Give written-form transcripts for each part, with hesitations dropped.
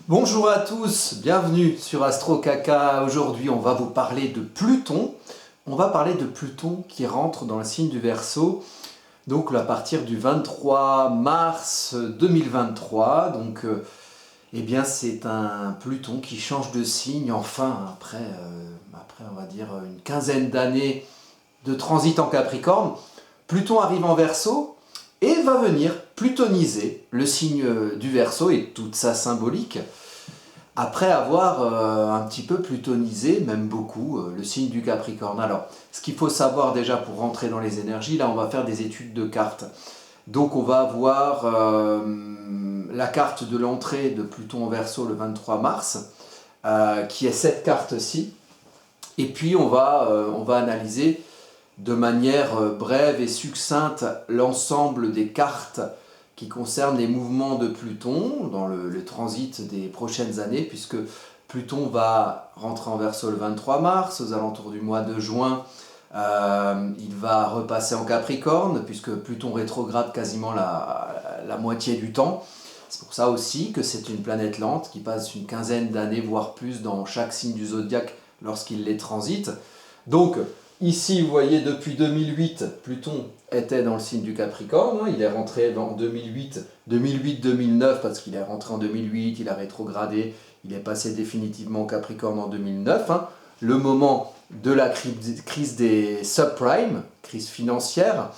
Bonjour à tous, bienvenue sur Astro Caca. Aujourd'hui, on va vous parler de Pluton. On va parler de Pluton qui rentre dans le signe du Verseau, donc à partir du 23 mars 2023. Eh bien, c'est un Pluton qui change de signe, enfin, après on va dire une quinzaine d'années de transit en Capricorne. Pluton arrive en Verseau et va venir plutoniser le signe du Verseau et toute sa symbolique, après avoir un petit peu plutonisé, même beaucoup, le signe du Capricorne. Alors, ce qu'il faut savoir déjà pour rentrer dans les énergies, là on va faire des études de cartes. Donc on va avoir la carte de l'entrée de Pluton en Verseau le 23 mars, qui est cette carte-ci. Et puis on va analyser de manière brève et succincte l'ensemble des cartes qui concernent les mouvements de Pluton dans le transit des prochaines années, puisque Pluton va rentrer en Verseau le 23 mars, aux alentours du mois de juin. Il va repasser en Capricorne, puisque Pluton rétrograde quasiment la moitié du temps. C'est pour ça aussi que c'est une planète lente qui passe une quinzaine d'années, voire plus, dans chaque signe du zodiaque lorsqu'il les transite. Donc, ici, vous voyez, depuis 2008, Pluton était dans le signe du Capricorne. Il est rentré en 2008-2009, parce qu'il est rentré en 2008, il a rétrogradé, il est passé définitivement au Capricorne en 2009. Le moment de la crise des subprimes, crise financière,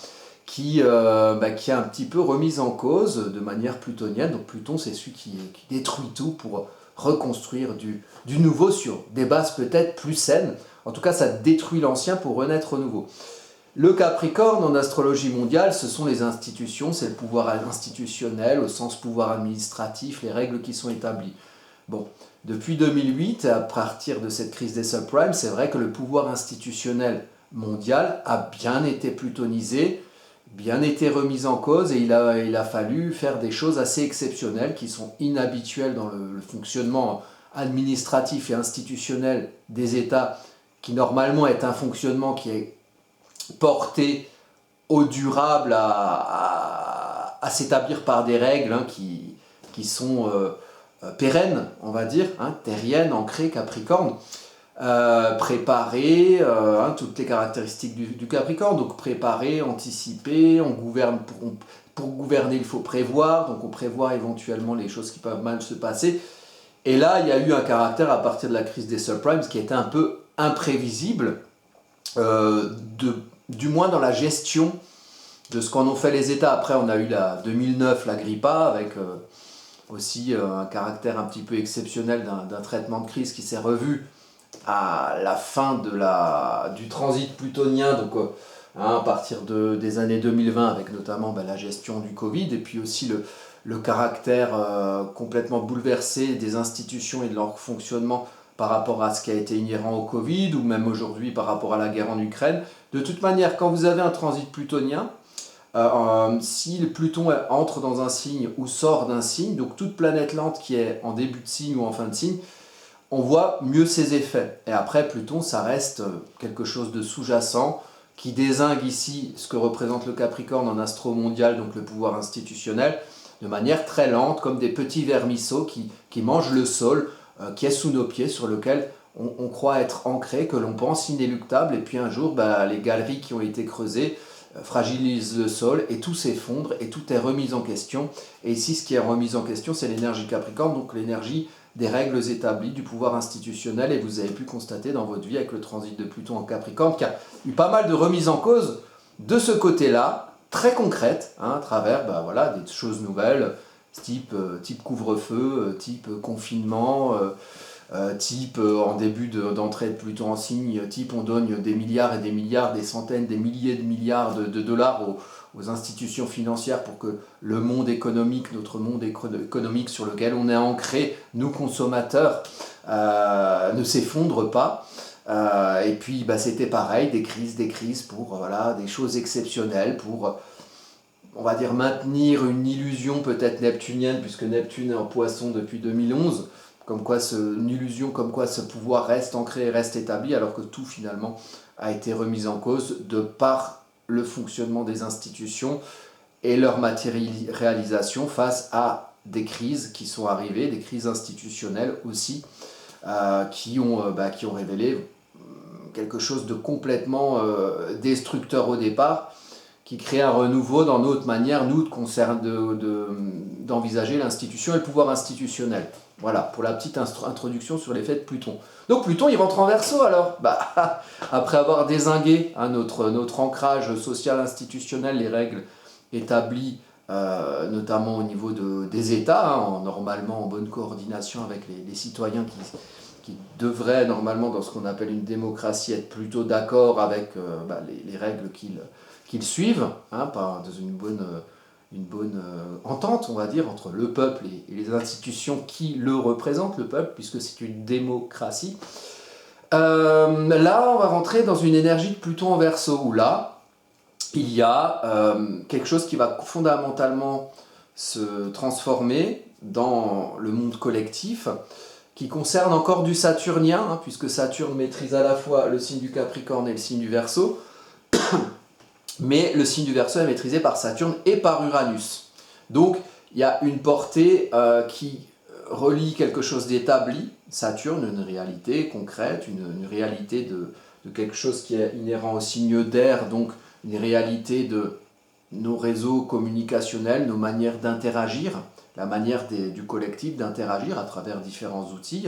qui a un petit peu remise en cause de manière plutonienne. Donc Pluton, c'est celui qui détruit tout pour reconstruire du nouveau sur des bases peut-être plus saines. En tout cas, ça détruit l'ancien pour renaître au nouveau. Le Capricorne, en astrologie mondiale, ce sont les institutions, c'est le pouvoir institutionnel, au sens pouvoir administratif, les règles qui sont établies. Bon, depuis 2008, à partir de cette crise des subprimes, c'est vrai que le pouvoir institutionnel mondial a bien été plutonisé, bien été remis en cause, et il a fallu faire des choses assez exceptionnelles qui sont inhabituelles dans le fonctionnement administratif et institutionnel des États, qui normalement est un fonctionnement qui est porté au durable, à s'établir par des règles qui sont pérennes, on va dire, terriennes, ancrées, Capricorne, préparer toutes les caractéristiques du Capricorne, donc préparer, anticiper, on gouverne pour gouverner il faut prévoir, donc on prévoit éventuellement les choses qui peuvent mal se passer. Et là, il y a eu un caractère à partir de la crise des subprimes qui était un peu imprévisible, du moins dans la gestion de ce qu'en ont fait les États. Après, on a eu 2009, la Grippa, avec aussi un caractère un petit peu exceptionnel d'un traitement de crise qui s'est revu à la fin du transit plutonien, donc à partir des années 2020, avec notamment la gestion du Covid, et puis aussi le caractère complètement bouleversé des institutions et de leur fonctionnement par rapport à ce qui a été inhérent au Covid, ou même aujourd'hui par rapport à la guerre en Ukraine. De toute manière, quand vous avez un transit plutonien, si le Pluton entre dans un signe ou sort d'un signe, donc toute planète lente qui est en début de signe ou en fin de signe, on voit mieux ses effets. Et après, Pluton, ça reste quelque chose de sous-jacent, qui dézingue ici ce que représente le Capricorne en astro mondial, donc le pouvoir institutionnel, de manière très lente, comme des petits vermisseaux qui mangent le sol, qui est sous nos pieds, sur lequel on croit être ancré, que l'on pense inéluctable, et puis un jour, les galeries qui ont été creusées fragilisent le sol, et tout s'effondre, et tout est remis en question. Et ici, ce qui est remis en question, c'est l'énergie Capricorne, donc l'énergie des règles établies, du pouvoir institutionnel, et vous avez pu constater dans votre vie, avec le transit de Pluton en Capricorne, qu'il y a eu pas mal de remises en cause de ce côté-là, très concrètes, à travers des choses nouvelles, type couvre-feu, type confinement, type en début d'entrée de Pluton en signe, type on donne des milliards et des milliards, des centaines, des milliers de milliards de dollars aux institutions financières pour que le monde économique, notre monde économique sur lequel on est ancré, nous consommateurs, ne s'effondre pas. Et puis c'était pareil, des crises pour des choses exceptionnelles, pour on va dire maintenir une illusion peut-être neptunienne, puisque Neptune est en Poisson depuis 2011, une illusion comme quoi ce pouvoir reste ancré, reste établi, alors que tout finalement a été remis en cause de par le fonctionnement des institutions et leur matérialisation face à des crises qui sont arrivées, des crises institutionnelles aussi, qui ont révélé quelque chose de complètement destructeur au départ, qui crée un renouveau dans notre manière, nous, d'envisager l'institution et le pouvoir institutionnel. Voilà, pour la petite introduction sur l'effet de Pluton. Donc Pluton, il rentre en Verseau alors. Après avoir dézingué notre ancrage social institutionnel, les règles établies, notamment au niveau des États, normalement en bonne coordination avec les citoyens qui devraient normalement, dans ce qu'on appelle une démocratie, être plutôt d'accord avec les règles qu'ils suivent, dans une bonne entente, on va dire, entre le peuple et les institutions qui le représentent, le peuple, puisque c'est une démocratie. Là, on va rentrer dans une énergie de Pluton en Verseau, où là, il y a quelque chose qui va fondamentalement se transformer dans le monde collectif, qui concerne encore du saturnien, puisque Saturne maîtrise à la fois le signe du Capricorne et le signe du Verseau, mais le signe du Verseau est maîtrisé par Saturne et par Uranus. Donc il y a une portée qui relie quelque chose d'établi, Saturne, une réalité concrète, une réalité de quelque chose qui est inhérent au signe d'air, donc une réalité de nos réseaux communicationnels, nos manières d'interagir, la manière du collectif d'interagir à travers différents outils,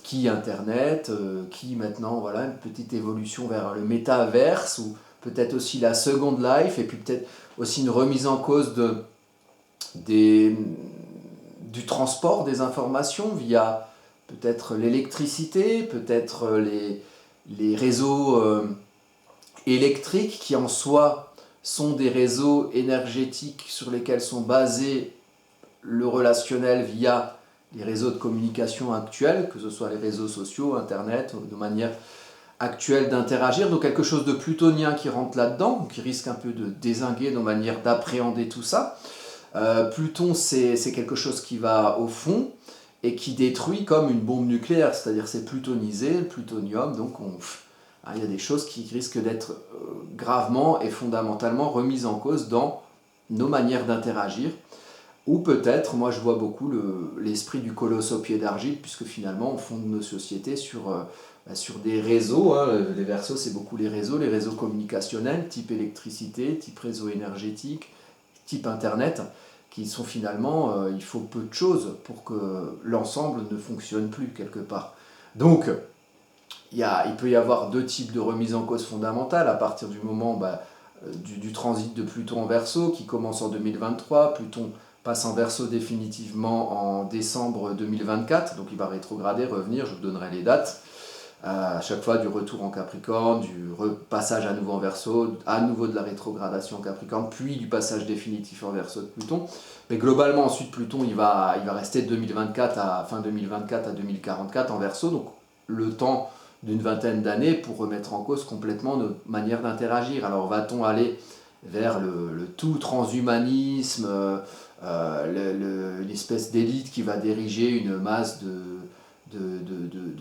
qui Internet, qui maintenant, voilà, une petite évolution vers le métaverse, ou peut-être aussi la Second Life, et puis peut-être aussi une remise en cause du transport des informations via peut-être l'électricité, peut-être les réseaux électriques qui en soi sont des réseaux énergétiques sur lesquels sont basés le relationnel via les réseaux de communication actuels, que ce soit les réseaux sociaux, Internet, de manière actuelle d'interagir. Donc quelque chose de plutonien qui rentre là-dedans, qui risque un peu de dézinguer nos manières d'appréhender tout ça. Pluton, c'est quelque chose qui va au fond et qui détruit comme une bombe nucléaire, c'est-à-dire c'est plutonisé, le plutonium, donc il y a des choses qui risquent d'être gravement et fondamentalement remises en cause dans nos manières d'interagir. Ou peut-être, moi je vois beaucoup l'esprit du colosse au pied d'argile, puisque finalement on fonde nos sociétés sur des réseaux. Les Verseaux, c'est beaucoup les réseaux communicationnels, type électricité, type réseau énergétique, type Internet, qui sont finalement, il faut peu de choses pour que l'ensemble ne fonctionne plus quelque part. Donc, il peut y avoir deux types de remise en cause fondamentale à partir du moment du transit de Pluton en Verseau qui commence en 2023. Pluton passe en Verseau définitivement en décembre 2024, donc il va rétrograder, revenir, je vous donnerai les dates. À chaque fois du retour en Capricorne, du passage à nouveau en Verseau, à nouveau de la rétrogradation en Capricorne, puis du passage définitif en Verseau de Pluton. Mais globalement, ensuite, Pluton, il va rester de 2024 fin 2024 à 2044 en Verseau, donc le temps d'une vingtaine d'années pour remettre en cause complètement notre manière d'interagir. Alors va-t-on aller vers le tout transhumanisme, une espèce d'élite qui va diriger une masse de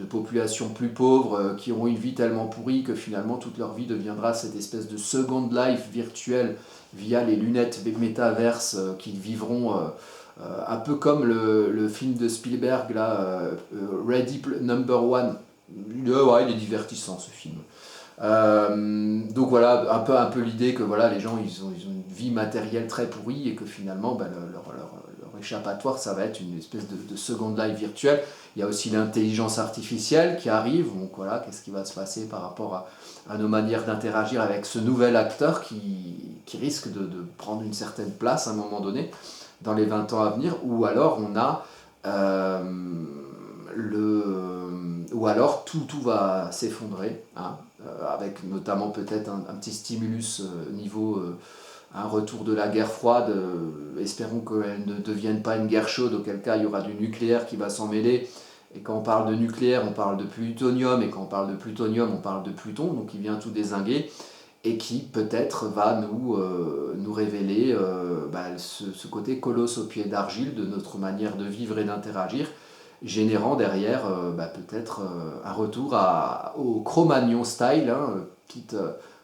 populations plus pauvres qui auront une vie tellement pourrie que finalement toute leur vie deviendra cette espèce de second life virtuelle via les lunettes métaverses qu'ils vivront un peu comme le film de Spielberg, là, Ready Number One. Ouais, il est divertissant ce film. Donc voilà, un peu l'idée que voilà, les gens ils ont une vie matérielle très pourrie et que finalement leur échappatoire ça va être une espèce de second life virtuel. Il y a aussi l'intelligence artificielle qui arrive, donc voilà, qu'est-ce qui va se passer par rapport à nos manières d'interagir avec ce nouvel acteur qui risque de prendre une certaine place à un moment donné dans les 20 ans à venir, ou alors on a ou alors tout va s'effondrer, avec notamment peut-être un petit stimulus niveau un retour de la guerre froide. Espérons qu'elle ne devienne pas une guerre chaude, auquel cas il y aura du nucléaire qui va s'en mêler. Et quand on parle de nucléaire, on parle de plutonium, et quand on parle de plutonium, on parle de Pluton, donc il vient tout dézinguer, et qui peut-être va nous révéler ce côté colosse au pied d'argile de notre manière de vivre et d'interagir, générant derrière peut-être un retour au Cro-Magnon style,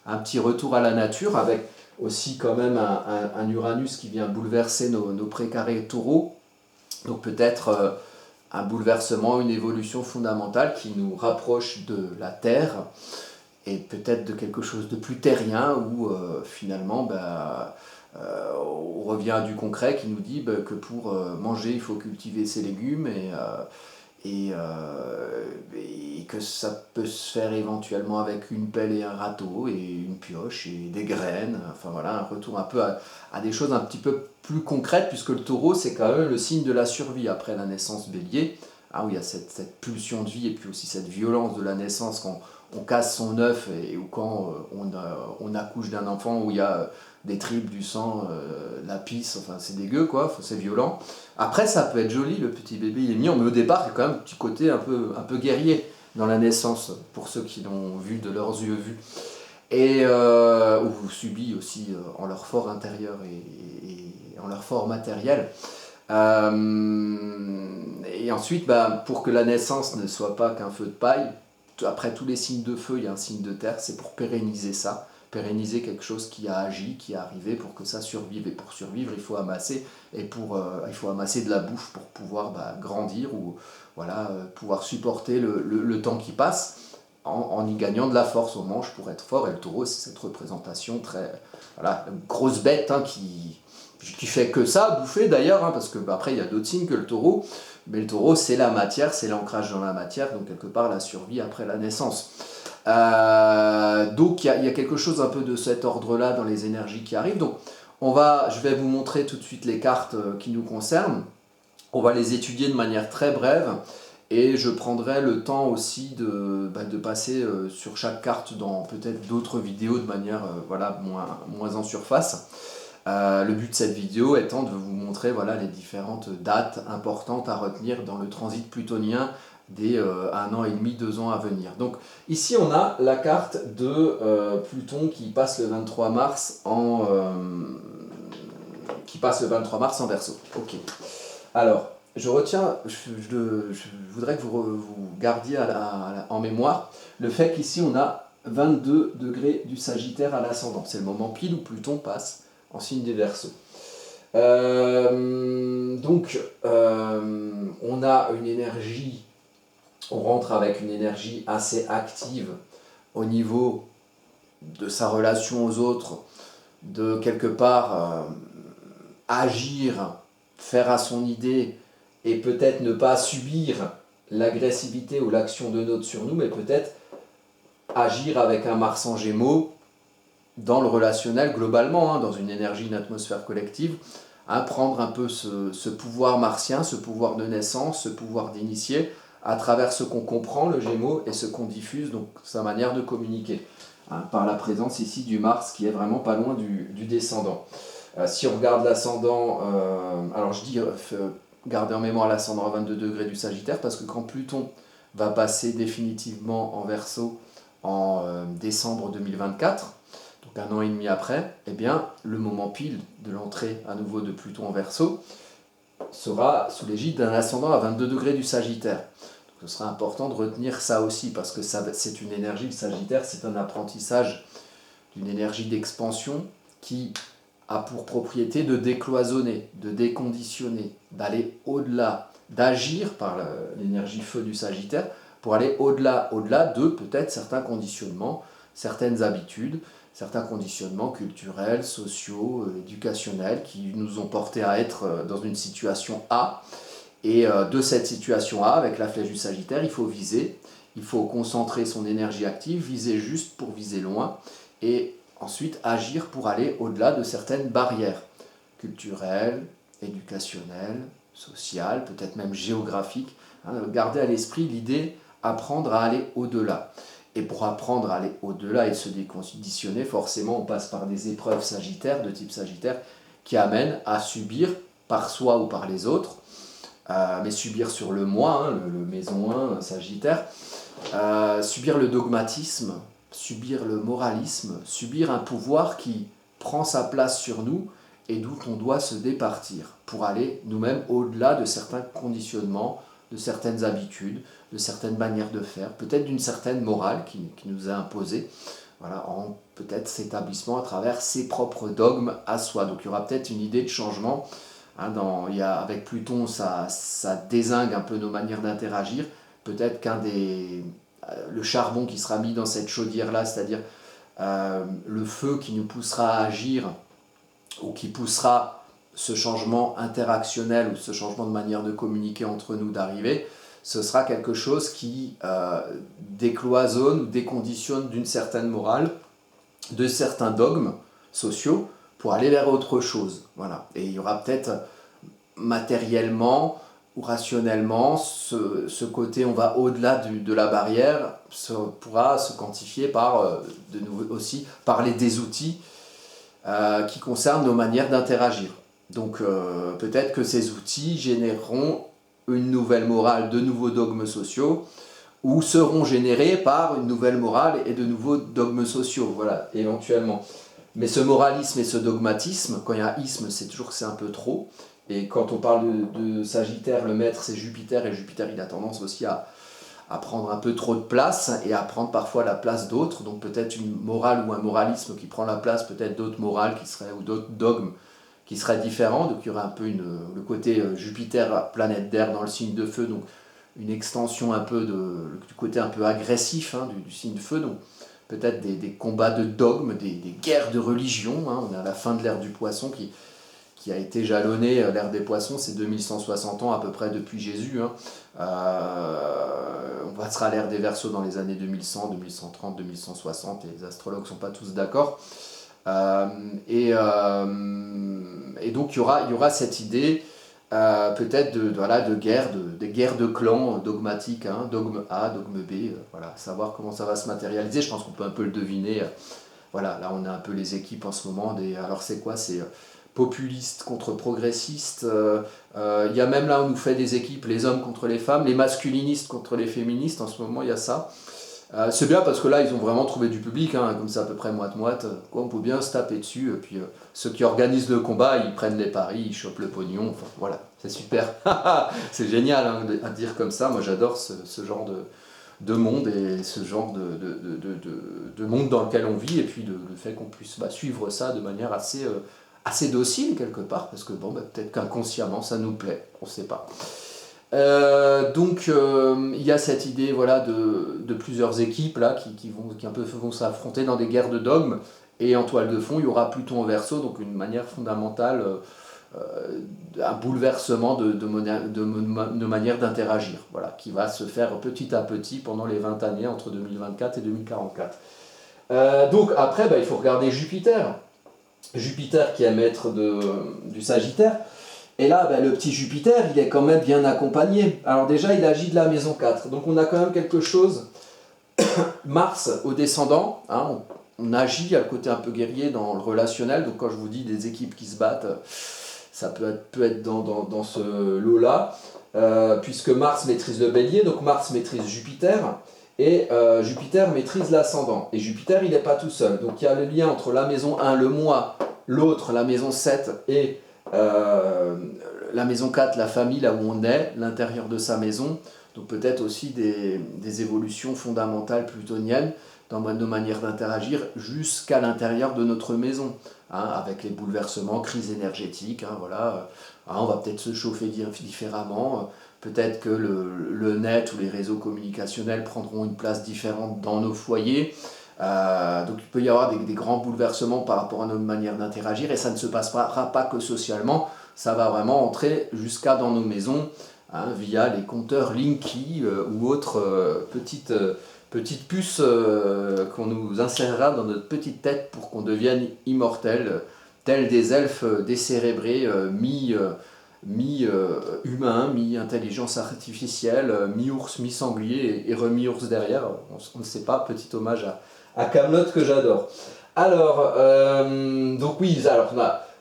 un petit retour à la nature, avec aussi quand même un Uranus qui vient bouleverser nos précarés taureaux, Donc peut-être un bouleversement, une évolution fondamentale qui nous rapproche de la Terre et peut-être de quelque chose de plus terrien où finalement on revient à du concret qui nous dit que pour manger il faut cultiver ses légumes et que ça peut se faire éventuellement avec une pelle et un râteau et une pioche et des graines. Enfin voilà, un retour un peu à des choses un petit peu plus concrètes puisque le taureau c'est quand même le signe de la survie après la naissance bélier. Ah oui, il y a cette pulsion de vie et puis aussi cette violence de la naissance quand on casse son œuf ou quand on accouche d'un enfant où il y a des tripes, du sang, la pisse, enfin c'est dégueu quoi, c'est violent. Après ça peut être joli, le petit bébé il est mignon, mais au départ il y a quand même un petit côté un peu guerrier dans la naissance, pour ceux qui l'ont vu de leurs yeux vus. Ou subi aussi en leur fort intérieur et en leur fort matériel. Et ensuite, pour que la naissance ne soit pas qu'un feu de paille, après tous les signes de feu, il y a un signe de terre, c'est pour pérenniser ça, pérenniser quelque chose qui a agi, qui est arrivé pour que ça survive. Et pour survivre, il faut amasser, il faut amasser de la bouffe pour pouvoir grandir ou voilà, pouvoir supporter le temps qui passe en y gagnant de la force au manche pour être fort. Et le taureau, c'est cette représentation très voilà, grosse bête qui fait que ça, bouffer d'ailleurs, parce que après il y a d'autres signes que le taureau, mais le taureau c'est la matière, c'est l'ancrage dans la matière, donc quelque part la survie après la naissance. Donc il y a quelque chose un peu de cet ordre-là dans les énergies qui arrivent. Donc je vais vous montrer tout de suite les cartes qui nous concernent. On va les étudier de manière très brève et je prendrai le temps aussi de passer sur chaque carte dans peut-être d'autres vidéos de manière moins en surface. Le but de cette vidéo étant de vous montrer les différentes dates importantes à retenir dans le transit plutonien des 1 an et demi, 2 ans à venir. Donc ici on a la carte de Pluton qui passe le 23 mars en Verseau. Ok. Alors, je voudrais que vous gardiez en mémoire le fait qu'ici on a 22 degrés du Sagittaire à l'ascendant. C'est le moment pile où Pluton passe en signe des Verseaux. On a une énergie, on rentre avec une énergie assez active au niveau de sa relation aux autres, de quelque part agir, faire à son idée et peut-être ne pas subir l'agressivité ou l'action de l'autre sur nous, mais peut-être agir avec un Mars en Gémeaux dans le relationnel globalement, dans une énergie, une atmosphère collective, prendre un peu ce pouvoir martien, ce pouvoir de naissance, ce pouvoir d'initié, à travers ce qu'on comprend, le Gémeaux, et ce qu'on diffuse, donc sa manière de communiquer, par la présence ici du Mars qui est vraiment pas loin du descendant. Si on regarde l'ascendant, alors je dis gardez en mémoire l'ascendant à 22 degrés du Sagittaire, parce que quand Pluton va passer définitivement en Verseau en décembre 2024, donc 1 an et demi après, eh bien, le moment pile de l'entrée à nouveau de Pluton en Verseau sera sous l'égide d'un ascendant à 22 degrés du Sagittaire. Donc, ce sera important de retenir ça aussi, parce que c'est une énergie, le Sagittaire, c'est un apprentissage d'une énergie d'expansion qui a pour propriété de décloisonner, de déconditionner, d'aller au-delà, d'agir par l'énergie feu du Sagittaire pour aller au-delà de peut-être certains conditionnements, certaines habitudes, certains conditionnements culturels, sociaux, éducationnels qui nous ont portés à être dans une situation A. Et de cette situation A, avec la flèche du Sagittaire, il faut viser, il faut concentrer son énergie active, viser juste pour viser loin, et ensuite agir pour aller au-delà de certaines barrières culturelles, éducationnelles, sociales, peut-être même géographiques. Garder à l'esprit l'idée apprendre à aller au-delà. Et pour apprendre à aller au-delà et se déconditionner, forcément on passe par des épreuves sagittaires, de type Sagittaire, qui amènent à subir par soi ou par les autres, mais subir sur le moi, le maison 1, Sagittaire, subir le dogmatisme, subir le moralisme, subir un pouvoir qui prend sa place sur nous et d'où on doit se départir pour aller nous-mêmes au-delà de certains conditionnements, de certaines habitudes, de certaines manières de faire, peut-être d'une certaine morale qui nous a imposée, en peut-être s'établissement à travers ses propres dogmes à soi. Donc il y aura peut-être une idée de changement Hein, avec Pluton, ça dézingue un peu nos manières d'interagir. Peut-être le charbon qui sera mis dans cette chaudière-là, c'est-à-dire le feu qui nous poussera à agir ou qui poussera ce changement interactionnel ou ce changement de manière de communiquer entre nous d'arriver, ce sera quelque chose qui décloisonne ou déconditionne d'une certaine morale, de certains dogmes sociaux pour aller vers autre chose. Voilà. Et il y aura peut-être matériellement ou rationnellement ce côté, on va au-delà de la barrière, pourra se quantifier par, de nouveau aussi, parler des outils qui concernent nos manières d'interagir. Donc peut-être que ces outils généreront une nouvelle morale, de nouveaux dogmes sociaux, ou seront générés par une nouvelle morale et de nouveaux dogmes sociaux, voilà, éventuellement. Mais ce moralisme et ce dogmatisme, quand il y a isme, c'est toujours que c'est un peu trop. Et quand on parle de Sagittaire, le maître c'est Jupiter, et Jupiter il a tendance aussi à prendre un peu trop de place et à prendre parfois la place d'autres. Donc peut-être une morale ou un moralisme qui prend la place, peut-être d'autres morales ou d'autres dogmes qui seraient différents. Donc il y aurait un peu le côté Jupiter, planète d'air dans le signe de feu, donc une extension un peu du côté un peu agressif du signe de feu. Donc peut-être des combats de dogmes, des guerres de religion. Hein. On est à la fin de l'ère du poisson qui a été jalonné, l'ère des poissons, c'est 2160 ans à peu près depuis Jésus. Hein. On passera à l'ère des Verseaux dans les années 2100, 2130, 2160, et les astrologues ne sont pas tous d'accord. Et donc il y aura cette idée peut-être de guerre, des guerres de clans dogmatiques, hein, dogme A, dogme B, voilà, savoir comment ça va se matérialiser. Je pense qu'on peut un peu le deviner. Voilà, là on a un peu les équipes en ce moment. Alors c'est quoi? C'est populistes contre progressistes. Il y a même là, on nous fait des équipes, les hommes contre les femmes, les masculinistes contre les féministes. En ce moment, il y a ça. C'est bien parce que là, ils ont vraiment trouvé du public, hein, comme c'est à peu près moite-moite. On peut bien se taper dessus. Et puis ceux qui organisent le combat, ils prennent les paris, ils chopent le pognon. Enfin, voilà, c'est super. C'est génial hein, à dire comme ça. Moi, j'adore ce genre de monde et ce genre de monde dans lequel on vit. Et puis le fait qu'on puisse suivre ça de manière assez docile quelque part, parce que peut-être qu'inconsciemment ça nous plaît, on ne sait pas. Donc il y a cette idée voilà, de plusieurs équipes là, qui un peu vont s'affronter dans des guerres de dogmes, et en toile de fond il y aura Pluton en Verseau, donc une manière fondamentale, un bouleversement de manière d'interagir, voilà, qui va se faire petit à petit pendant les 20 années entre 2024 et 2044. Donc après il faut regarder Jupiter qui est maître du Sagittaire. Et là, le petit Jupiter, il est quand même bien accompagné. Alors déjà, il agit de la maison 4. Donc on a quand même quelque chose. Mars au descendant, hein, on agit, il y a le côté un peu guerrier dans le relationnel. Donc quand je vous dis des équipes qui se battent, ça peut être dans ce lot-là. Puisque Mars maîtrise le Bélier, donc Mars maîtrise Jupiter. Et Jupiter maîtrise l'ascendant. Et Jupiter, il n'est pas tout seul. Donc il y a le lien entre la maison 1, le mois, l'autre, la maison 7, et la maison 4, la famille, là où on est, l'intérieur de sa maison. Donc peut-être aussi des évolutions fondamentales plutoniennes dans nos manières d'interagir jusqu'à l'intérieur de notre maison, hein, avec les bouleversements, crises énergétiques, hein, voilà. On va peut-être se chauffer différemment. Peut-être que le net ou les réseaux communicationnels prendront une place différente dans nos foyers. Donc il peut y avoir des grands bouleversements par rapport à notre manière d'interagir, et ça ne se passera pas que socialement, ça va vraiment entrer jusqu'à dans nos maisons, hein, via les compteurs Linky ou autres petites puces qu'on nous insérera dans notre petite tête pour qu'on devienne immortel, tels des elfes décérébrés, mi-humain, mi-intelligence artificielle, mi-ours, mi-sanglier et remis-ours derrière. On ne sait pas, petit hommage à Kaamelott que j'adore. Alors, donc oui, alors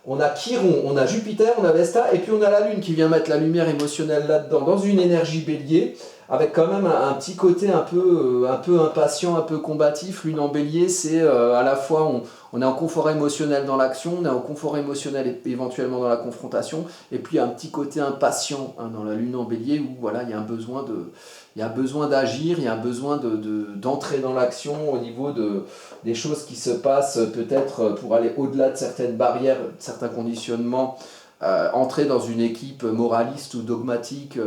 on a Chiron, on a Jupiter, on a Vesta, et puis on a la Lune qui vient mettre la lumière émotionnelle là-dedans, dans une énergie bélier, avec quand même un petit côté un peu impatient, un peu combatif. Lune en bélier, c'est à la fois on est en confort émotionnel dans l'action, on est en confort émotionnel éventuellement dans la confrontation, et puis un petit côté impatient hein, dans la Lune en bélier, où voilà, il y a un besoin d'agir, il y a un besoin d'entrer dans l'action au niveau des choses qui se passent, peut-être pour aller au-delà de certaines barrières, de certains conditionnements entrer dans une équipe moraliste ou dogmatique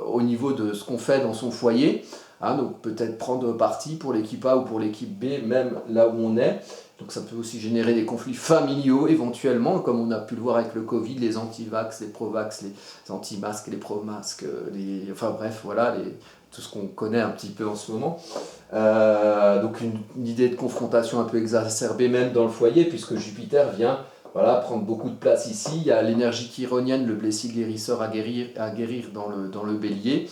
au niveau de ce qu'on fait dans son foyer. Hein, donc peut-être prendre parti pour l'équipe A ou pour l'équipe B, même là où on est. Donc ça peut aussi générer des conflits familiaux éventuellement, comme on a pu le voir avec le Covid, les anti-vax, les pro-vax, les anti-masques, les pro-masques, enfin bref, voilà, tout ce qu'on connaît un petit peu en ce moment. Donc une idée de confrontation un peu exacerbée même dans le foyer, puisque Jupiter vient prendre beaucoup de place ici. Il y a l'énergie chironienne, le blessé guérisseur à guérir dans le bélier.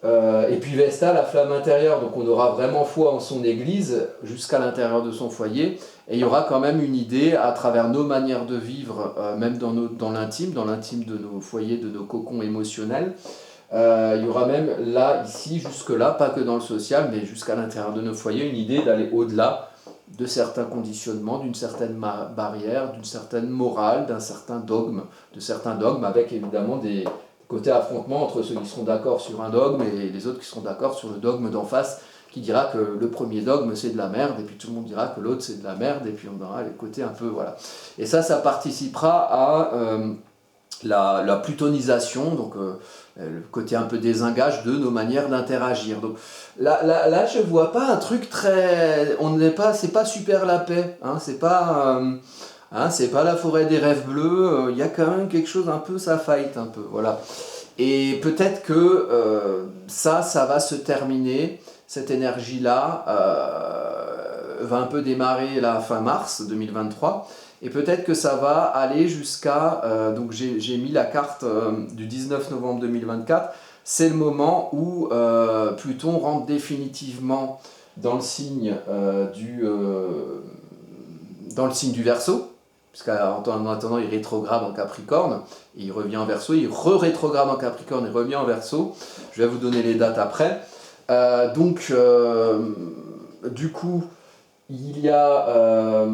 Et puis Vesta, la flamme intérieure, donc on aura vraiment foi en son église jusqu'à l'intérieur de son foyer, et il y aura quand même une idée à travers nos manières de vivre, même dans l'intime de nos foyers, de nos cocons émotionnels. Il y aura même là, ici, jusque-là, pas que dans le social, mais jusqu'à l'intérieur de nos foyers, une idée d'aller au-delà de certains conditionnements, d'une certaine barrière, d'une certaine morale, d'un certain dogme, avec évidemment des côtés affrontements entre ceux qui seront d'accord sur un dogme et les autres qui seront d'accord sur le dogme d'en face, qui dira que le premier dogme c'est de la merde, et puis tout le monde dira que l'autre c'est de la merde, et puis on aura les côtés un peu, voilà. Et ça participera à la plutonisation, donc le côté un peu désengage de nos manières d'interagir. Donc là je vois pas un truc très, c'est pas super la paix, hein, c'est pas la forêt des rêves bleus, il y a quand même quelque chose un peu, ça fight un peu, voilà. Et peut-être que ça va se terminer, cette énergie-là va un peu démarrer la fin mars 2023, et peut-être que ça va aller jusqu'à, donc j'ai mis la carte du 19 novembre 2024, c'est le moment où Pluton rentre définitivement dans le signe du Verseau, puisqu'en attendant il rétrograde en Capricorne, et il revient en Verseau, il rétrograde en Capricorne et revient en Verseau. Je vais vous donner les dates après. Du coup, il y a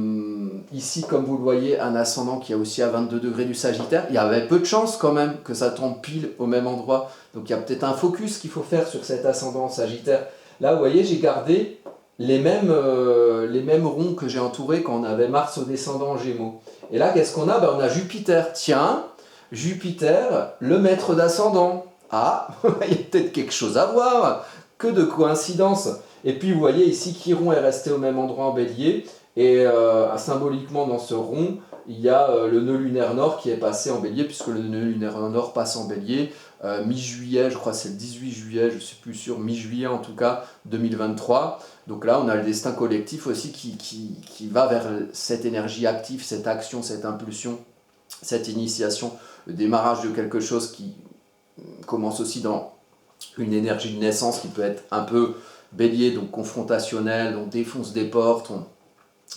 ici, comme vous le voyez, un ascendant qui est aussi à 22 degrés du Sagittaire. Il y avait peu de chance quand même que ça tombe pile au même endroit. Donc il y a peut-être un focus qu'il faut faire sur cet ascendant Sagittaire. Là, vous voyez, j'ai gardé les mêmes ronds que j'ai entourés quand on avait Mars au descendant en Gémeaux. Et là, qu'est-ce qu'on a ? On a Jupiter. Tiens, Jupiter, le maître d'ascendant. Ah, il y a peut-être quelque chose à voir. Que de coïncidence. Et puis vous voyez ici, Chiron est resté au même endroit en Bélier, et symboliquement dans ce rond, il y a le nœud lunaire nord qui est passé en Bélier, puisque le nœud lunaire nord passe en Bélier, mi-juillet, je crois que c'est le 18 juillet, je ne suis plus sûr, mi-juillet en tout cas, 2023. Donc là, on a le destin collectif aussi qui va vers cette énergie active, cette action, cette impulsion, cette initiation, le démarrage de quelque chose qui commence aussi dans une énergie de naissance qui peut être un peu Bélier, donc confrontationnel, on défonce des portes,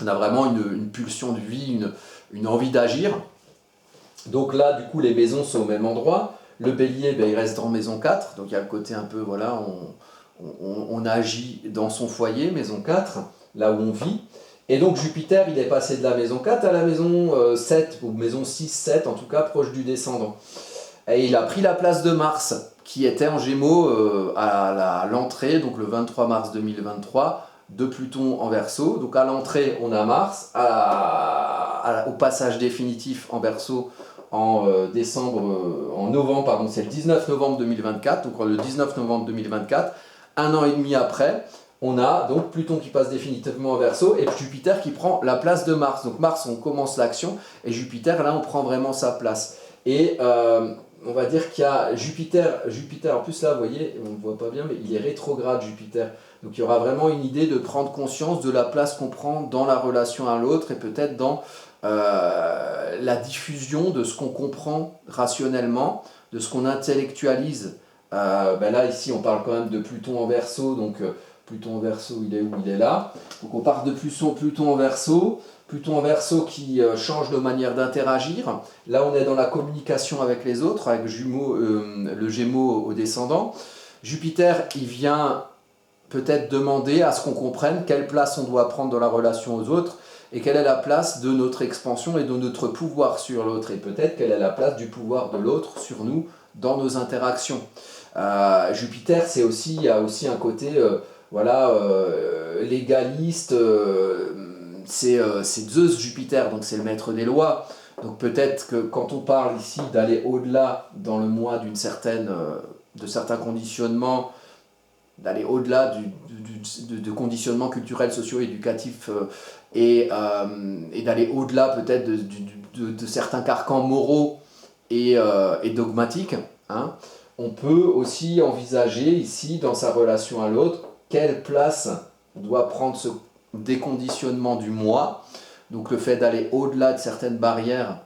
on a vraiment une pulsion de vie, une envie d'agir. Donc là, du coup, les maisons sont au même endroit. Le Bélier, il reste dans maison 4, donc il y a le côté un peu, voilà, on agit dans son foyer, maison 4, là où on vit. Et donc Jupiter, il est passé de la maison 4 à la maison 7, ou maison 6, 7, en tout cas proche du descendant. Et il a pris la place de Mars, qui était en Gémeaux à l'entrée, donc le 23 mars 2023, de Pluton en Verseau. Donc à l'entrée, on a Mars, au passage définitif en Verseau en novembre, pardon, c'est le 19 novembre 2024, donc le 19 novembre 2024, un an et demi après, on a donc Pluton qui passe définitivement en Verseau et Jupiter qui prend la place de Mars. Donc Mars, on commence l'action, et Jupiter, là, on prend vraiment sa place. Et on va dire qu'il y a Jupiter, en plus là, vous voyez, on ne voit pas bien, mais il est rétrograde Jupiter. Donc il y aura vraiment une idée de prendre conscience de la place qu'on prend dans la relation à l'autre, et peut-être dans la diffusion de ce qu'on comprend rationnellement, de ce qu'on intellectualise. Là, ici, on parle quand même de Pluton en Verseau, donc Pluton en Verseau, il est où ? Il est là. Donc on part de Pluton en Verseau. Pluton en Verseau qui change nos manières d'interagir. Là, on est dans la communication avec les autres, avec le Gémeaux au descendant. Jupiter, il vient peut-être demander à ce qu'on comprenne quelle place on doit prendre dans la relation aux autres, et quelle est la place de notre expansion et de notre pouvoir sur l'autre, et peut-être quelle est la place du pouvoir de l'autre sur nous dans nos interactions. Jupiter, il y a aussi un côté légaliste, c'est Zeus Jupiter, donc c'est le maître des lois, Donc peut-être que quand on parle ici d'aller au-delà dans le moi de certains conditionnements, d'aller au-delà de conditionnements culturels, socio-éducatifs et d'aller au-delà peut-être de certains carcans moraux et dogmatiques, hein, on peut aussi envisager ici, dans sa relation à l'autre, quelle place doit prendre ce déconditionnement du moi, donc le fait d'aller au-delà de certaines barrières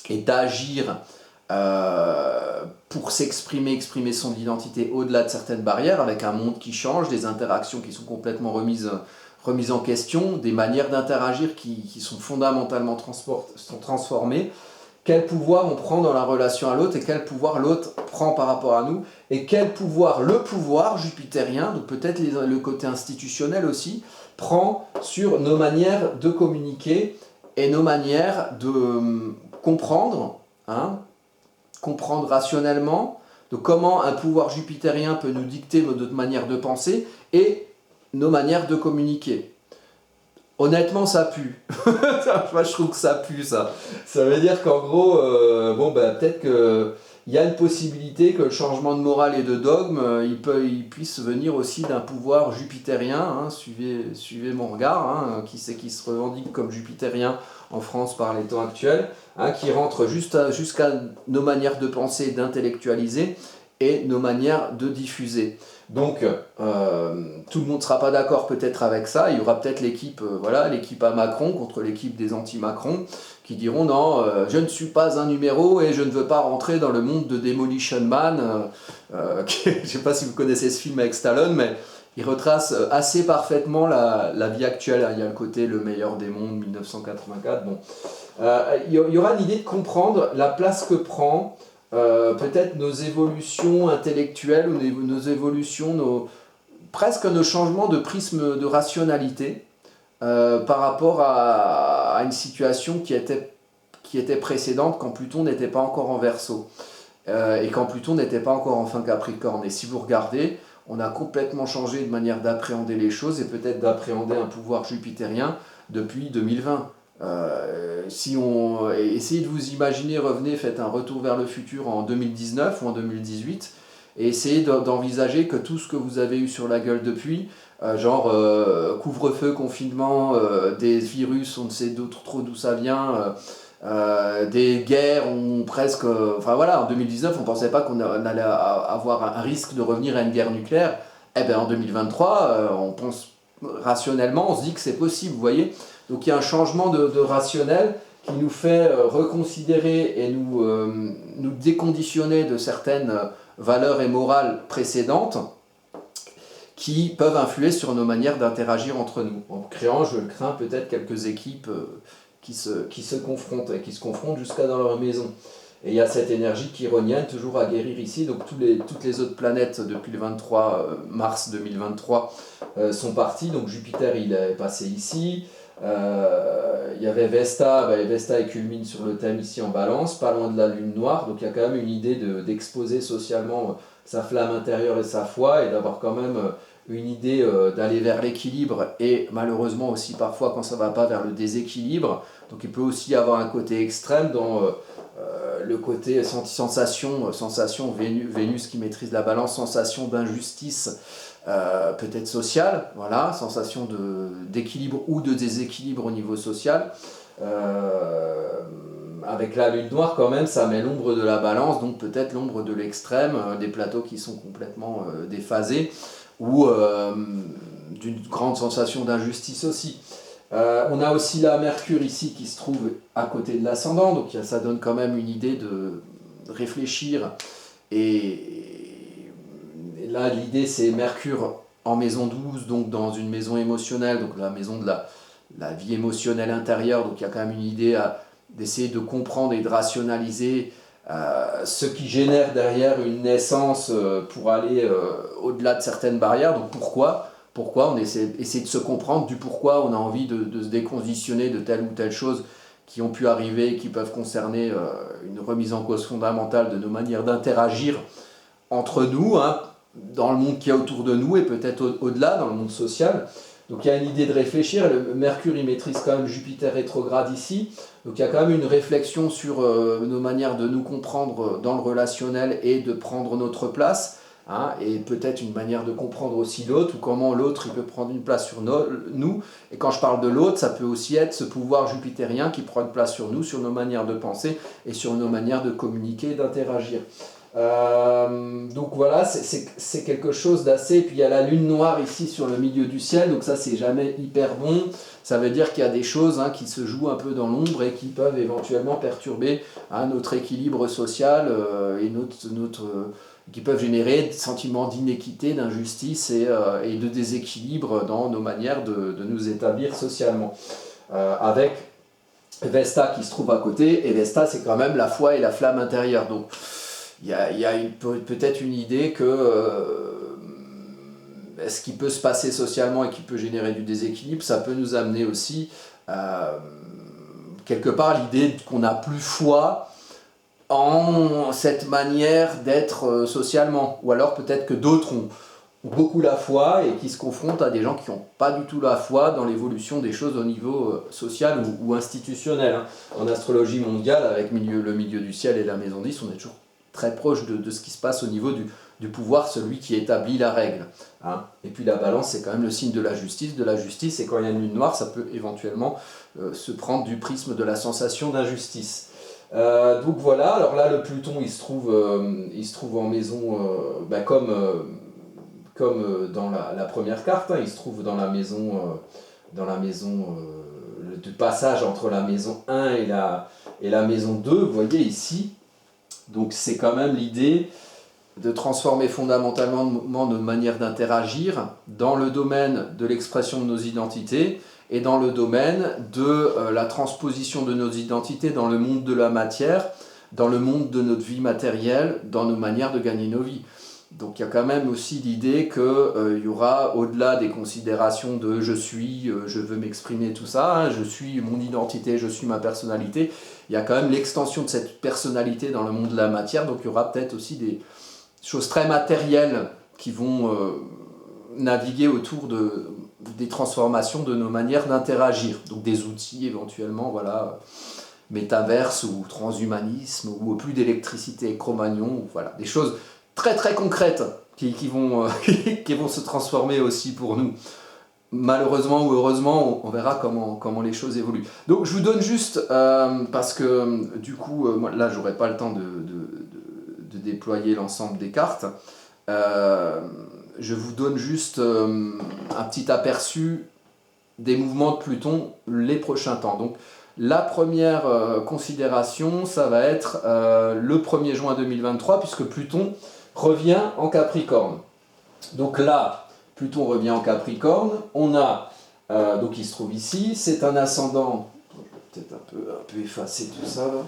et d'agir pour exprimer son identité au-delà de certaines barrières, avec un monde qui change, des interactions qui sont complètement remises en question, des manières d'interagir qui sont fondamentalement transformées. Quel pouvoir on prend dans la relation à l'autre et quel pouvoir l'autre prend par rapport à nous, et quel pouvoir le pouvoir jupitérien, donc peut-être le côté institutionnel aussi, prend sur nos manières de communiquer et nos manières de comprendre, hein, comprendre rationnellement, de comment un pouvoir jupitérien peut nous dicter notre manière de penser et nos manières de communiquer. Honnêtement, ça pue. Moi, je trouve que ça pue, ça. Ça veut dire qu'en gros, peut-être qu'il y a une possibilité que le changement de morale et de dogme, il puisse venir aussi d'un pouvoir jupitérien. Hein, suivez mon regard, hein, qui se revendique comme jupitérien en France par les temps actuels, hein, qui rentre jusqu'à nos manières de penser, d'intellectualiser et nos manières de diffuser. Donc, tout le monde ne sera pas d'accord peut-être avec ça. Il y aura peut-être l'équipe à Macron contre l'équipe des anti-Macron qui diront non, je ne suis pas un numéro et je ne veux pas rentrer dans le monde de Demolition Man. Je ne sais pas si vous connaissez ce film avec Stallone, mais il retrace assez parfaitement la vie actuelle. Il y a le côté Le meilleur des mondes, 1984. Bon. Il y aura l'idée de comprendre la place que prend peut-être nos évolutions intellectuelles ou nos évolutions, presque nos changements de prisme de rationalité par rapport à une situation qui était précédente quand Pluton n'était pas encore en Verseau et quand Pluton n'était pas encore en fin Capricorne. Et si vous regardez, on a complètement changé de manière d'appréhender les choses et peut-être d'appréhender un pouvoir jupitérien depuis 2020. Essayez de vous imaginer, revenez, faites un retour vers le futur en 2019 ou en 2018 et essayez d'envisager que tout ce que vous avez eu sur la gueule depuis, couvre-feu, confinement, des virus, on ne sait trop d'où ça vient, des guerres, en 2019 on ne pensait pas qu'on allait avoir un risque de revenir à une guerre nucléaire. Eh bien en 2023, on pense rationnellement, on se dit que c'est possible, vous voyez. Donc il y a un changement de rationnel qui nous fait reconsidérer et nous déconditionner de certaines valeurs et morales précédentes qui peuvent influer sur nos manières d'interagir entre nous, en créant, je le crains, peut-être quelques équipes qui se confrontent et qui se confrontent jusqu'à dans leur maison. Et il y a cette énergie chironienne toujours à guérir ici, donc toutes les autres planètes depuis le 23 mars 2023 sont parties, donc Jupiter il est passé ici. Il y avait Vesta, Vesta culmine sur le thème ici en Balance, pas loin de la lune noire, donc il y a quand même une idée d'exposer socialement sa flamme intérieure et sa foi, et d'avoir quand même une idée d'aller vers l'équilibre, et malheureusement aussi parfois quand ça va pas vers le déséquilibre. Donc il peut aussi y avoir un côté extrême dans le côté sensation Vénus qui maîtrise la Balance, sensation d'injustice, peut-être sociale, voilà, sensation d'équilibre ou de déséquilibre au niveau social. Avec la lune noire quand même, ça met l'ombre de la Balance, donc peut-être l'ombre de l'extrême, des plateaux qui sont complètement déphasés, ou d'une grande sensation d'injustice aussi. On a aussi la Mercure ici qui se trouve à côté de l'ascendant, donc ça donne quand même une idée de réfléchir. Et là, l'idée c'est Mercure en maison 12, donc dans une maison émotionnelle, donc la maison de la vie émotionnelle intérieure, donc il y a quand même une idée d'essayer de comprendre et de rationaliser ce qui génère derrière une naissance pour aller au-delà de certaines barrières. Donc pourquoi on essaie de se comprendre du pourquoi on a envie de se déconditionner de telle ou telle chose qui ont pu arriver, qui peuvent concerner une remise en cause fondamentale de nos manières d'interagir entre nous, hein, dans le monde qui est autour de nous et peut-être au-delà, dans le monde social. Donc il y a une idée de réfléchir, le Mercure il maîtrise quand même Jupiter rétrograde ici, donc il y a quand même une réflexion sur nos manières de nous comprendre dans le relationnel et de prendre notre place, hein, et peut-être une manière de comprendre aussi l'autre, ou comment l'autre il peut prendre une place sur nous, et quand je parle de l'autre, ça peut aussi être ce pouvoir jupitérien qui prend une place sur nous, sur nos manières de penser et sur nos manières de communiquer et d'interagir. Donc voilà, c'est quelque chose d'assez... Puis il y a la lune noire ici sur le milieu du ciel, donc ça c'est jamais hyper bon. Ça veut dire qu'il y a des choses, hein, qui se jouent un peu dans l'ombre et qui peuvent éventuellement perturber, hein, notre équilibre social et qui peuvent générer des sentiments d'inéquité, d'injustice et de déséquilibre dans nos manières de nous établir socialement. Avec Vesta qui se trouve à côté, et Vesta c'est quand même la foi et la flamme intérieure. Donc il y a peut-être une idée que ce qui peut se passer socialement et qui peut générer du déséquilibre, ça peut nous amener aussi quelque part l'idée qu'on n'a plus foi en cette manière d'être socialement. Ou alors peut-être que d'autres ont beaucoup la foi et qui se confrontent à des gens qui n'ont pas du tout la foi dans l'évolution des choses au niveau social ou institutionnel. En astrologie mondiale, avec le milieu du ciel et la maison 10, on est toujours très proche de ce qui se passe au niveau du pouvoir, celui qui établit la règle. Hein. Et puis la balance, c'est quand même le signe de la justice. De la justice, et quand il y a une lune noire, ça peut éventuellement se prendre du prisme de la sensation d'injustice. Donc voilà, alors là le Pluton il se trouve en maison, comme dans la première carte, hein, il se trouve dans la maison du passage entre la maison 1 et la maison 2, vous voyez ici. Donc c'est quand même l'idée de transformer fondamentalement notre manière d'interagir dans le domaine de l'expression de nos identités et dans le domaine de la transposition de nos identités dans le monde de la matière, dans le monde de notre vie matérielle, dans nos manières de gagner nos vies. Donc il y a quand même aussi l'idée qu'il y aura, au-delà des considérations de je suis, je veux m'exprimer, tout ça, hein, je suis mon identité, je suis ma personnalité, il y a quand même l'extension de cette personnalité dans le monde de la matière, donc il y aura peut-être aussi des choses très matérielles qui vont naviguer autour des transformations de nos manières d'interagir, donc des outils éventuellement, voilà, métaverse ou transhumanisme ou plus d'électricité, Cro-Magnon, voilà, des choses très très concrètes qui vont se transformer aussi pour nous. Malheureusement ou heureusement, on verra comment les choses évoluent. Donc je vous donne juste, parce que du coup, moi, là j'aurai pas le temps de déployer l'ensemble des cartes, je vous donne juste un petit aperçu des mouvements de Pluton les prochains temps. Donc la première considération, ça va être le 1er juin 2023, puisque Pluton revient en Capricorne. Donc là, Pluton revient en Capricorne, on a, donc il se trouve ici, c'est un ascendant, je vais peut-être un peu effacer tout ça là,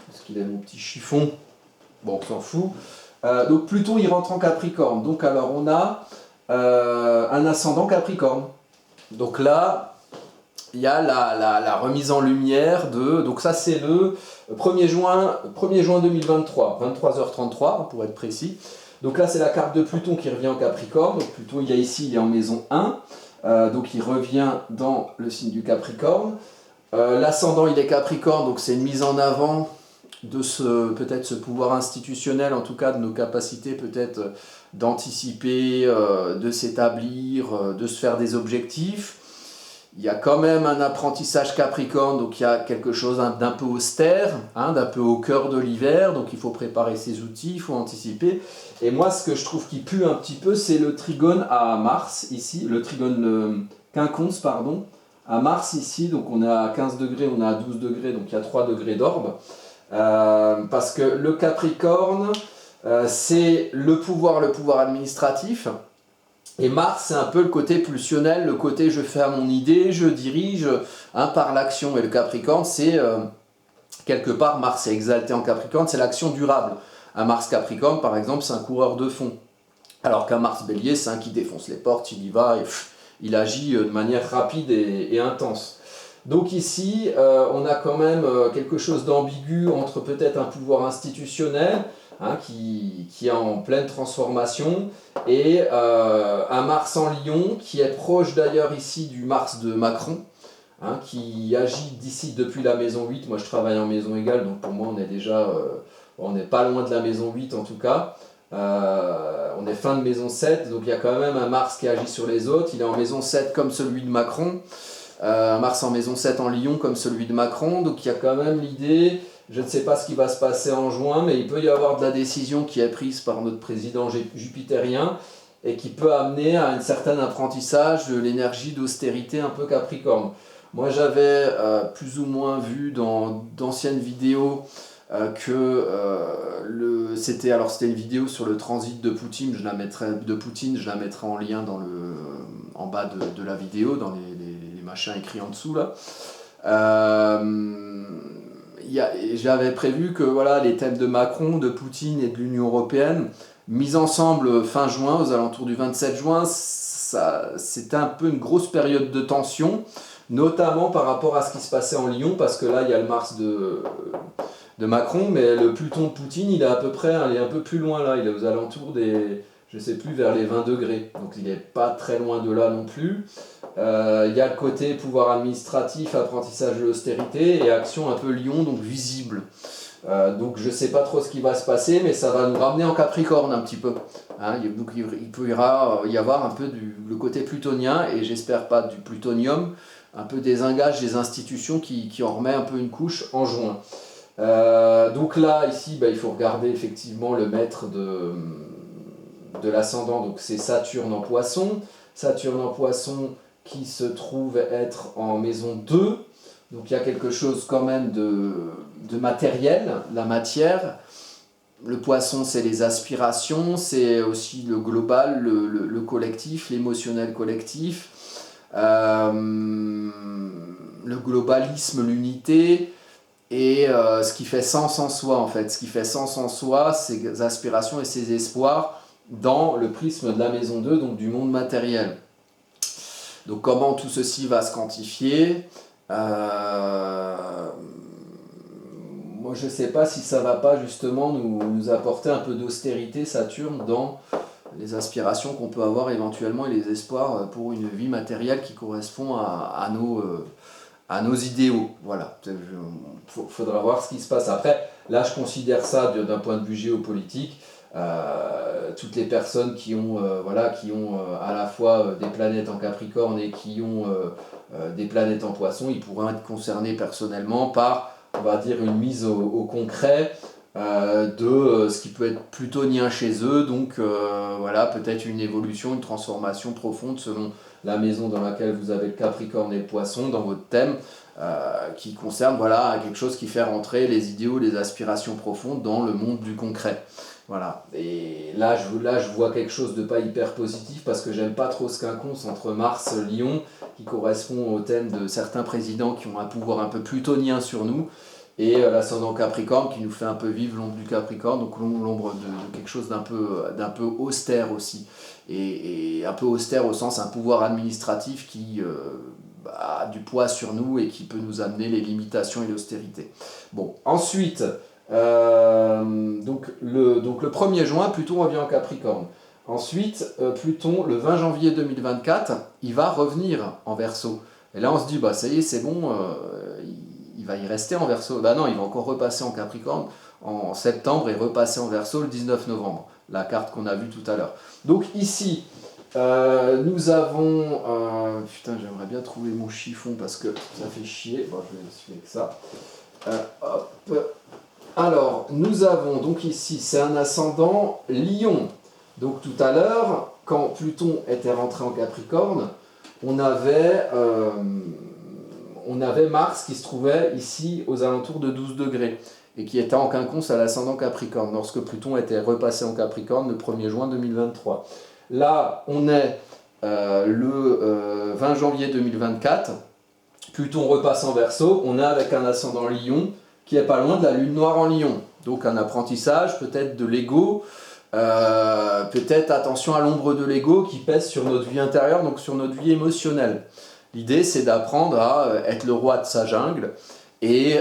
parce qu'il a mon petit chiffon, bon on s'en fout. Donc Pluton il rentre en Capricorne, donc alors on a un ascendant Capricorne. Donc là, il y a la remise en lumière donc ça c'est le 1er juin 2023, 23h33 pour être précis. Donc là c'est la carte de Pluton qui revient en Capricorne. Donc Pluton il est en maison 1, donc il revient dans le signe du Capricorne. L'ascendant il est Capricorne, donc c'est une mise en avant de peut-être ce pouvoir institutionnel, en tout cas de nos capacités peut-être d'anticiper, de s'établir, de se faire des objectifs. Il y a quand même un apprentissage Capricorne, donc il y a quelque chose d'un peu austère, hein, d'un peu au cœur de l'hiver, donc il faut préparer ses outils, il faut anticiper. Et moi, ce que je trouve qui pue un petit peu, c'est le trigone à Mars, ici, le trigone quinconce, pardon, à Mars ici, donc on est à 15 degrés, on est à 12 degrés, donc il y a 3 degrés d'orbe. Parce que le Capricorne, c'est le pouvoir administratif. Et Mars, c'est un peu le côté pulsionnel, le côté je fais à mon idée, je dirige, hein, par l'action. Et le Capricorne, c'est quelque part, Mars est exalté en Capricorne, c'est l'action durable. Un Mars Capricorne, par exemple, c'est un coureur de fond. Alors qu'un Mars Bélier, c'est un qui défonce les portes, il y va, et il agit de manière rapide et intense. Donc ici, on a quand même quelque chose d'ambigu entre peut-être un pouvoir institutionnel, hein, qui est en pleine transformation, et un Mars en Lion qui est proche d'ailleurs ici du Mars de Macron, hein, qui agit d'ici depuis la maison 8. Moi je travaille en maison égale, donc pour moi on est déjà, on n'est pas loin de la maison 8 en tout cas. On est fin de maison 7, donc il y a quand même un Mars qui agit sur les autres. Il est en maison 7 comme celui de Macron, un Mars en maison 7 en Lion comme celui de Macron, donc il y a quand même l'idée, je ne sais pas ce qui va se passer en juin, mais il peut y avoir de la décision qui est prise par notre président jupitérien et qui peut amener à un certain apprentissage de l'énergie d'austérité un peu Capricorne. Moi j'avais plus ou moins vu dans d'anciennes vidéos c'était une vidéo sur le transit de Poutine, je la mettrai en lien en bas de la vidéo, dans les machins écrits en dessous là. J'avais prévu que voilà, les thèmes de Macron, de Poutine et de l'Union européenne, mis ensemble fin juin, aux alentours du 27 juin, c'était un peu une grosse période de tension, notamment par rapport à ce qui se passait en Lion, parce que là il y a le Mars de Macron, mais le Pluton de Poutine, il est à peu près, il est un peu plus loin là, il est aux alentours des, je sais plus, vers les 20 degrés, donc il n'est pas très loin de là non plus. Il y a le côté pouvoir administratif, apprentissage de l'austérité, et action un peu Lion, donc visible. Donc je sais pas trop ce qui va se passer, mais ça va nous ramener en Capricorne un petit peu. Hein, donc il peut y avoir un peu le côté plutonien, et j'espère pas du plutonium, un peu des engages des institutions qui en remet un peu une couche en juin. Donc là, ici, il faut regarder effectivement le maître de l'ascendant, donc c'est Saturne en Poisson. Saturne en Poisson qui se trouve être en maison 2. Donc il y a quelque chose quand même de matériel, la matière. Le Poisson, c'est les aspirations, c'est aussi le global, le collectif, l'émotionnel collectif, le globalisme, l'unité. Et ce qui fait sens en soi, en fait. Ce qui fait sens en soi, ses aspirations et ses espoirs dans le prisme de la maison 2, donc du monde matériel. Donc comment tout ceci va se quantifier, moi je ne sais pas si ça ne va pas justement nous apporter un peu d'austérité, Saturne, dans les aspirations qu'on peut avoir éventuellement et les espoirs pour une vie matérielle qui correspond à nos idéaux. Voilà, faudra voir ce qui se passe après. Là, je considère ça d'un point de vue géopolitique. Toutes les personnes qui ont à la fois des planètes en Capricorne et qui ont des planètes en Poisson, ils pourraient être concernés personnellement par, on va dire, une mise au concret de ce qui peut être plutonien chez eux. Donc voilà, peut-être une évolution, une transformation profonde selon la maison dans laquelle vous avez le Capricorne et le Poisson dans votre thème, qui concerne voilà, quelque chose qui fait rentrer les idéaux, les aspirations profondes dans le monde du concret. Voilà. Et là je vois quelque chose de pas hyper positif, parce que j'aime pas trop ce quinconce entre Mars, Lion, qui correspond au thème de certains présidents qui ont un pouvoir un peu plutonien sur nous, et l'ascendant Capricorne qui nous fait un peu vivre l'ombre du Capricorne, donc l'ombre de quelque chose d'un peu austère aussi, et un peu austère au sens un pouvoir administratif qui a du poids sur nous et qui peut nous amener les limitations et l'austérité. Bon, ensuite, donc le 1er juin, Pluton revient en Capricorne. Ensuite, Pluton, le 20 janvier 2024, il va revenir en Verseau. Et là, on se dit, ça y est, c'est bon, il va y rester en Verseau. Non, il va encore repasser en Capricorne en septembre et repasser en Verseau le 19 novembre. La carte qu'on a vue tout à l'heure. Donc ici, nous avons... putain, j'aimerais bien trouver mon chiffon parce que ça fait chier. Bon, je vais essayer avec ça. Hop. Alors, nous avons donc ici, c'est un ascendant Lion. Donc tout à l'heure, quand Pluton était rentré en Capricorne, on avait Mars qui se trouvait ici aux alentours de 12 degrés et qui était en quinconce à l'ascendant Capricorne lorsque Pluton était repassé en Capricorne le 1er juin 2023. Là, on est le 20 janvier 2024, Pluton repasse en Verseau, on est avec un ascendant Lion qui est pas loin de la lune noire en Lion. Donc un apprentissage peut-être de l'ego, peut-être attention à l'ombre de l'ego qui pèse sur notre vie intérieure, donc sur notre vie émotionnelle. L'idée c'est d'apprendre à être le roi de sa jungle et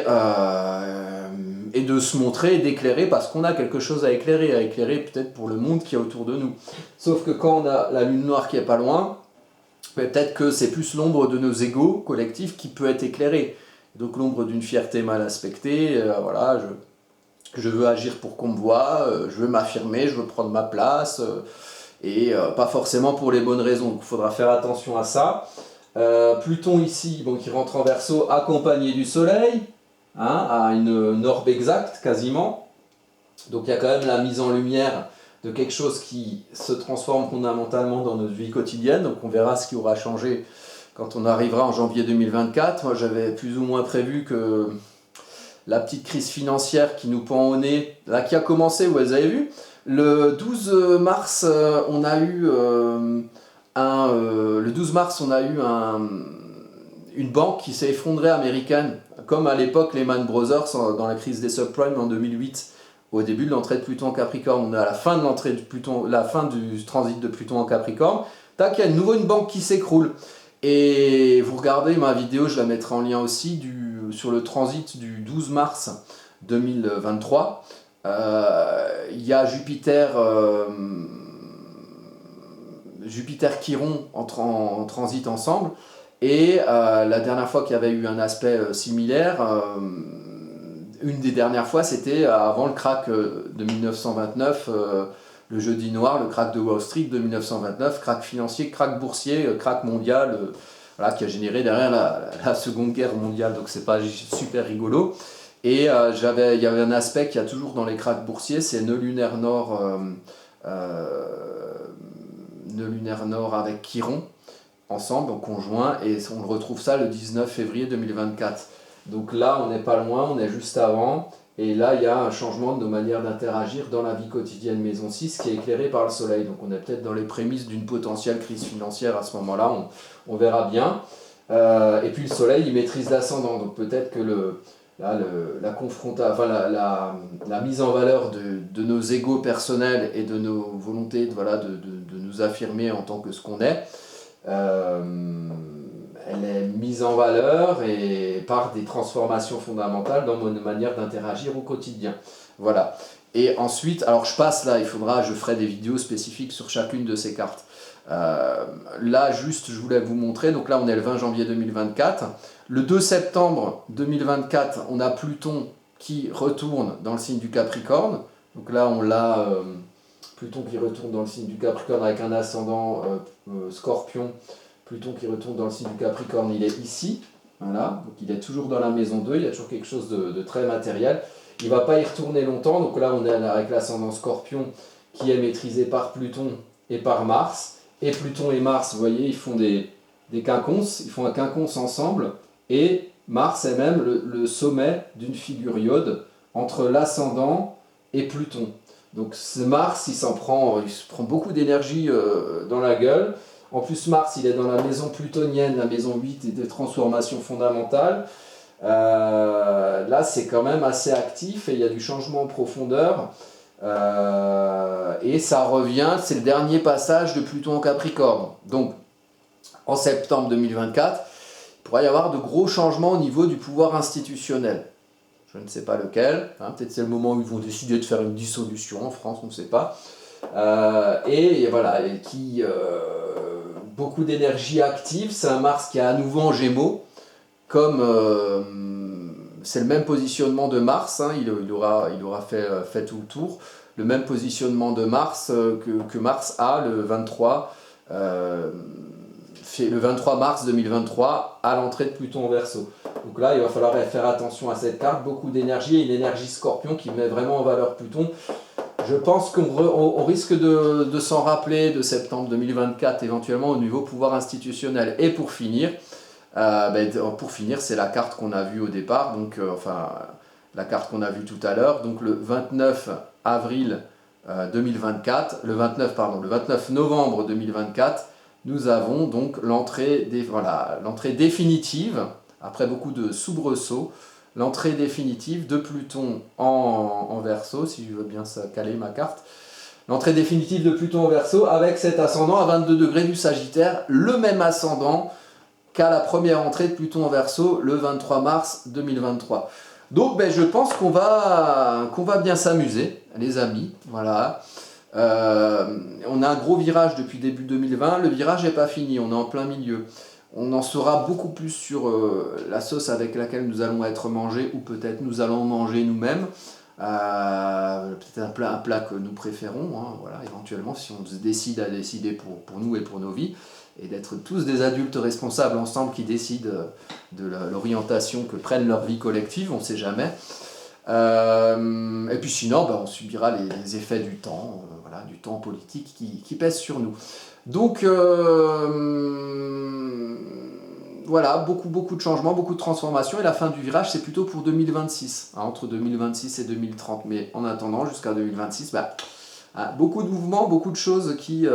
et de se montrer, d'éclairer, parce qu'on a quelque chose à éclairer peut-être pour le monde qui est autour de nous. Sauf que quand on a la lune noire qui est pas loin, peut-être que c'est plus l'ombre de nos égos collectifs qui peut être éclairée. Donc l'ombre d'une fierté mal aspectée, voilà, je veux agir pour qu'on me voie, je veux m'affirmer, je veux prendre ma place, et pas forcément pour les bonnes raisons. Donc il faudra faire attention à ça. Pluton ici, bon, qui rentre en Verseau, accompagné du Soleil, hein, à une orbe exacte quasiment. Donc il y a quand même la mise en lumière de quelque chose qui se transforme fondamentalement dans notre vie quotidienne. Donc on verra ce qui aura changé quand on arrivera en janvier 2024. Moi j'avais plus ou moins prévu que la petite crise financière qui nous pend au nez, là qui a commencé, vous avez vu, le 12 mars, on a eu une banque qui s'est effondrée américaine, comme à l'époque Lehman Brothers dans la crise des subprimes en 2008, au début de l'entrée de Pluton en Capricorne, on est à la fin de l'entrée de Pluton, la fin du transit de Pluton en Capricorne, tac, il y a de nouveau une banque qui s'écroule. Et vous regardez ma vidéo, je la mettrai en lien aussi, sur le transit du 12 mars 2023. Il y a Jupiter Chiron en transit ensemble. Et la dernière fois qu'il y avait eu un aspect similaire, une des dernières fois, c'était avant le crack de 1929, le jeudi noir, le crack de Wall Street de 1929, crack financier, crack boursier, crack mondial, voilà, qui a généré derrière la Seconde Guerre mondiale, donc c'est pas super rigolo. Et il y avait un aspect qu'il y a toujours dans les cracks boursiers, c'est nœud lunaire nord avec Chiron, ensemble, en conjoint, et on retrouve ça le 19 février 2024. Donc là, on n'est pas loin, on est juste avant, et là, il y a un changement de nos manières d'interagir dans la vie quotidienne maison 6 qui est éclairé par le soleil. Donc on est peut-être dans les prémices d'une potentielle crise financière à ce moment-là, on verra bien. Et puis le soleil, il maîtrise l'ascendant, donc peut-être que la mise en valeur de nos égos personnels et de nos volontés de nous affirmer en tant que ce qu'on est, elle est mise en valeur et par des transformations fondamentales dans nos manières d'interagir au quotidien. Voilà. Et ensuite, alors je passe là, je ferai des vidéos spécifiques sur chacune de ces cartes. Là, juste, je voulais vous montrer, donc là, on est le 20 janvier 2024. Le 2 septembre 2024, on a Pluton qui retourne dans le signe du Capricorne. Donc là, on l'a Pluton qui retourne dans le signe du Capricorne avec un ascendant Scorpion. Pluton qui retourne dans le signe du Capricorne, il est ici. Voilà, donc il est toujours dans la maison 2, il y a toujours quelque chose de très matériel. Il ne va pas y retourner longtemps, donc là, on est avec l'ascendant Scorpion qui est maîtrisé par Pluton et par Mars. Et Pluton et Mars, vous voyez, ils font des quinconces, ils font un quinconce ensemble, et Mars est même le sommet d'une figure iode entre l'ascendant et Pluton. Donc ce Mars, il se prend beaucoup d'énergie dans la gueule. En plus, Mars, il est dans la maison plutonienne, la maison 8 et des transformations fondamentales. Là, c'est quand même assez actif et il y a du changement en profondeur. Et ça revient, c'est le dernier passage de Pluton en Capricorne. Donc, en septembre 2024, il pourrait y avoir de gros changements au niveau du pouvoir institutionnel. Je ne sais pas lequel, hein, peut-être c'est le moment où ils vont décider de faire une dissolution en France, on ne sait pas. Et voilà, beaucoup d'énergie active, c'est un Mars qui est à nouveau en Gémeaux, comme c'est le même positionnement de Mars, hein, il aura fait tout le tour, le même positionnement de Mars que Mars a le 23 mars 2023 à l'entrée de Pluton en Verseau. Donc là, il va falloir faire attention à cette carte, beaucoup d'énergie et une énergie Scorpion qui met vraiment en valeur Pluton. Je pense qu'on risque de s'en rappeler de septembre 2024 éventuellement au niveau pouvoir institutionnel. Et pour finir, c'est la carte qu'on a vue au départ, donc la carte qu'on a vue tout à l'heure, donc le 29 avril 2024, le 29 novembre 2024, nous avons donc l'entrée définitive, après beaucoup de soubresauts, l'entrée définitive de Pluton en Verseau, si je veux bien ça caler ma carte, l'entrée définitive de Pluton en Verseau avec cet ascendant à 22 degrés du Sagittaire, le même ascendant qu'à la première entrée de Pluton en Verseau le 23 mars 2023. Donc je pense qu'on va bien s'amuser, les amis. Voilà. On a un gros virage depuis début 2020. Le virage n'est pas fini, on est en plein milieu. On en saura beaucoup plus sur la sauce avec laquelle nous allons être mangés, ou peut-être nous allons manger nous-mêmes. Peut-être un plat que nous préférons, hein, voilà, éventuellement, si on se décide à décider pour nous et pour nos vies, et d'être tous des adultes responsables ensemble qui décident de l'orientation que prennent leur vie collective, on ne sait jamais. Et puis sinon, on subira les effets du temps, voilà, du temps politique qui pèse sur nous. Donc voilà, beaucoup de changements, beaucoup de transformations, et la fin du virage c'est plutôt pour 2026, hein, entre 2026 et 2030. Mais en attendant, jusqu'à 2026, beaucoup de mouvements, beaucoup de choses qui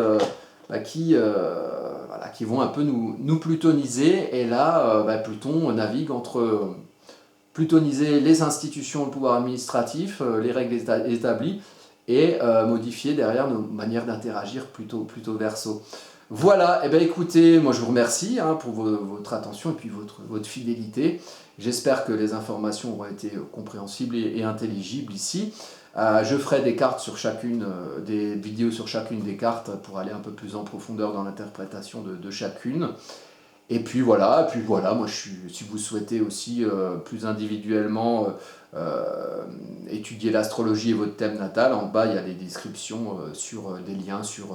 vont un peu nous plutoniser. Et là, Pluton navigue entre plutoniser les institutions, le pouvoir administratif, les règles établies, et modifier derrière nos manières d'interagir plutôt Verseau. Voilà, et écoutez, moi je vous remercie pour votre attention et puis votre fidélité. J'espère que les informations auront été compréhensibles et intelligibles ici. Je ferai des cartes sur chacune, des vidéos sur chacune des cartes pour aller un peu plus en profondeur dans l'interprétation de chacune. Et puis voilà, moi si vous souhaitez aussi plus individuellement étudier l'astrologie et votre thème natal, en bas il y a des descriptions sur des liens sur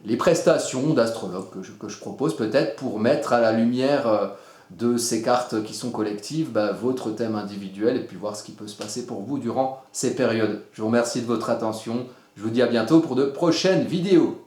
les prestations d'astrologue que je propose, peut-être pour mettre à la lumière de ces cartes qui sont collectives, votre thème individuel, et puis voir ce qui peut se passer pour vous durant ces périodes. Je vous remercie de votre attention, je vous dis à bientôt pour de prochaines vidéos.